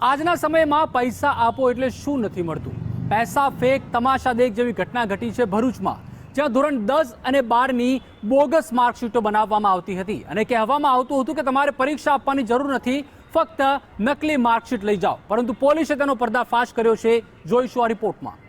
આજના સમયમાં પૈસા આપો એટલે શું નથી મળતું? પૈસા ફેક તમાશા દેખ જેવી ઘટના ઘટી છે ભરૂચમાં, જ્યાં ધોરણ 10 અને 12ની બોગસ માર્કશીટો બનાવવામાં આવતી હતી અને કહેવામાં આવતું હતું કે તમારે પરીક્ષા આપવાની જરૂર નથી, ફક્ત નકલી માર્કશીટ લઈ જાઓ. પરંતુ પોલીસે તેનો પર્દાફાશ કર્યો છે. જોઈશું આ રિપોર્ટમાં.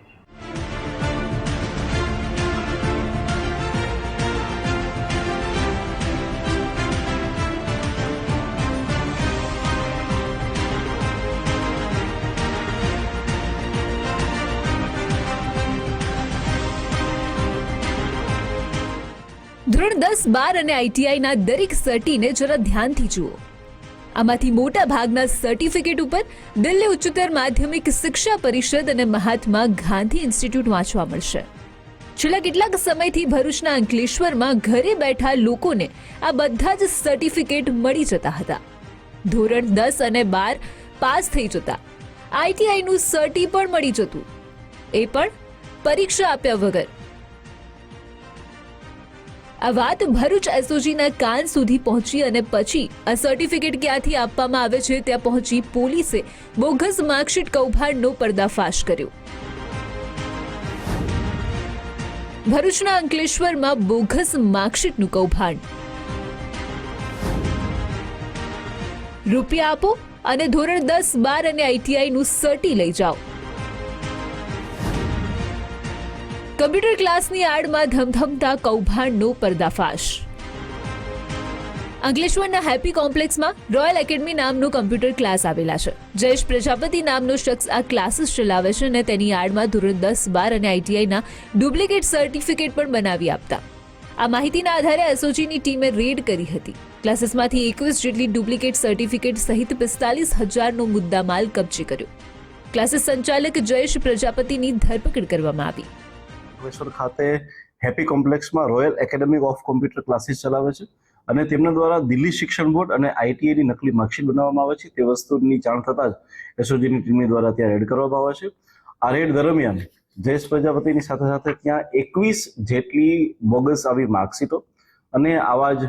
ધોરણ 10, 12 અને આઈટીઆઈના દરેક સર્ટીને જરા ધ્યાનથી જુઓ. આમાંથી મોટા ભાગના સર્ટિફિકેટ ઉપર દિલ્હી ઉચ્ચતર માધ્યમિક શિક્ષા પરિષદ અને મહાત્મા ગાંધી ઇન્સ્ટિટ્યૂટ વાંચવા મળશે. છેલ્લા કેટલાક સમયથી ભરૂચના અંકલેશ્વરમાં ઘરે બેઠા લોકોને આ બધા જ સર્ટિફિકેટ મળી જતા હતા. ધોરણ 10 અને 12 પાસ થઈ જતા આઈટીઆઈનું સર્ટી પણ મળી જતું, એ પણ પરીક્ષા આપ્યા વગર. આ વાત ભરૂચ એસઓજીના કાન સુધી પહોંચી અને પછી આ સર્ટિફિકેટ ક્યાંથી આપવામાં આવે છે ત્યાં પહોંચી પોલીસે બોગસ માર્કશીટ કૌભાંડનો પર્દાફાશ કર્યો. ભરૂચના અંકલેશ્વરમાં બોગસ માર્કશીટનું કૌભાંડ. રૂપિયા આપો અને ધોરણ 10, 12 અને આઈટીઆઈનું સર્ટી લઈ જાઓ. કમ્પ્યુટર ક્લાસની આડમાં ધમધમતા કૌભાંડનો પર્દાફાશ. અંકલેશ્વરના હેપી કોમ્પ્લેક્સમાં રોયલ એકેડમી નામનો કમ્પ્યુટર ક્લાસ આવેલા છે. જયેશ પ્રજાપતિ નામનો શખ્સ આ ક્લાસીસ ચલાવે છે અને તેની આડમાં ધોરણ 10, 12 અને આઈટીઆઈના ડુપ્લિકેટ સર્ટિફિકેટ પણ બનાવી આપતા. આ માહિતીના આધારે એસઓજીની ટીમે રેડ કરી હતી. ક્લાસીસમાંથી 21 જેટલી ડુપ્લિકેટ સર્ટિફિકેટ સહિત 45,000નો મુદ્દામાલ કબજે કર્યો. ક્લાસીસ સંચાલક જયેશ પ્રજાપતિની ધરપકડ કરવામાં આવી. અંકલેશ્વર ખાતે હેપી કોમ્પ્લેક્સમાં royal academy of computer classes ચલાવે છે અને તેમના દ્વારા દિલ્હી શિક્ષણ બોર્ડ અને આઈટીઆઈની નકલી માર્કશીટ બનાવવામાં આવે છે. તે વસ્તુની જાણ થતાં જ એસઓજીની ટીમની દ્વારા ત્યાં રેડ કરવામાં આવે છે. આ રેડ દરમિયાન જયેશ પ્રજાપતિની સાથે સાથે ત્યાં 21 જેટલી બોગસ આવી માર્કશીટો અને આવા જ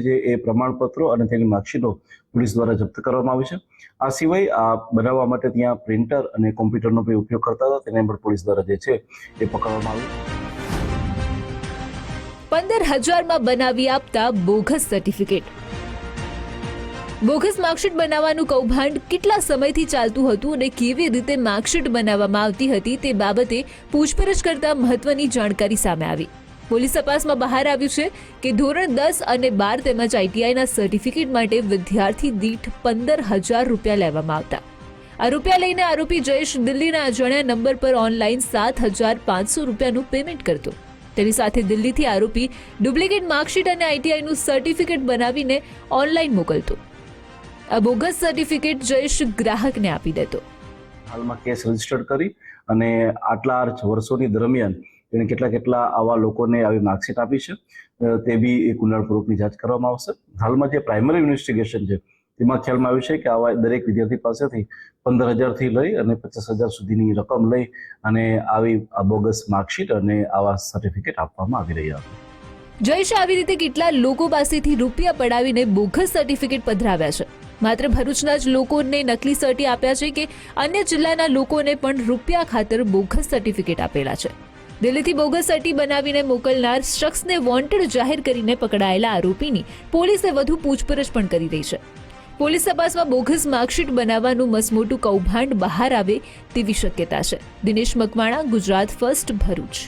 જે એ પ્રમાણપત્રો અને તેની માર્કશીટો પોલીસ દ્વારા જપ્ત કરવામાં આવી છે. આ સિવાય આ બનાવવા માટે ત્યાં પ્રિન્ટર અને કોમ્પ્યુટરનો પણ ઉપયોગ કરતા હતા, તેને પણ પોલીસ દ્વારા જે છે એ પકડવામાં આવ્યું. 15,000માં બનાવી આપતા બોગસ સર્ટિફિકેટ. બોગસ માર્કશીટ બનાવવાનું કૌભાંડ કેટલા સમયથી ચાલતું હતું અને કેવી રીતે માર્કશીટ બનાવવામાં આવતી હતી તે બાબતે પૂછપરછ કરતા મહત્વની જાણકારી સામે આવી. પોલીસ તપાસમાં બહાર આવ્યું છે કે ધોરણ 10 અને 12 તેમજ આઈટીઆઈના સર્ટિફિકેટ માટે વિદ્યાર્થી દીઠ 15,000 રૂપિયા લેવામાં આવતા. આ રૂપિયા લઈને આરોપી જયેશ દિલ્હીના અજાણ્યા નંબર પર ઓનલાઈન 7,500 રૂપિયાનું પેમેન્ટ કરતો. તેની સાથે દિલ્હીથી આરોપી ડુપ્લિકેટ માર્કશીટ અને આઈટીઆઈનું સર્ટિફિકેટ બનાવીને ઓનલાઈન મોકલતો. આ બોગસ સર્ટિફિકેટ જયેશ ગ્રાહકને આપી દેતો. હાલમાં કેસ રજીસ્ટર કરી અને આટલા વર્ષોની દરમિયાન તેને કેટલા આવા લોકોને આવી માર્કશીટ આપી છે તે બી એક ઊંડાણપૂર્વકની જાંચ કરવામાં આવશે. હાલમાં જે પ્રાઇમરી ઇન્વેસ્ટિગેશન છે તેમાં ખ્યાલમાં આવ્યું છે કે આવા દરેક વિદ્યાર્થી પાસેથી 15,000થી લઈ અને 50,000 સુધીની રકમ લઈ અને આવી બોગસ માર્કશીટ અને આવા સર્ટિફિકેટ આપવામાં આવી રહ્યા હતા. જયેશ આવી રીતે કેટલા લોકો પાસેથી રૂપિયા પડાવીને બોગસ સર્ટિફિકેટ પધરાવ્યા છે. માત્ર ભરૂચના જ લોકોને નકલી સર્ટી આપ્યા છે કે અન્ય જિલ્લાના લોકોને પણ રૂપિયા ખાતર બોગસ સર્ટિફિકેટ આપેલા છે. દિલ્હીથી બોગસ સર્ટી બનાવીને મોકલનાર શખ્સને વોન્ટેડ જાહેર કરીને પકડાયેલા આરોપીની પોલીસે વધુ પૂછપરછ પણ કરી રહી છે. પોલીસ તપાસમાં બોગસ માર્કશીટ બનાવવાનું મસમોટું કૌભાંડ બહાર આવે તેવી શક્યતા છે. દિનેશ મકવાણા, ગુજરાત ફર્સ્ટ, ભરૂચ.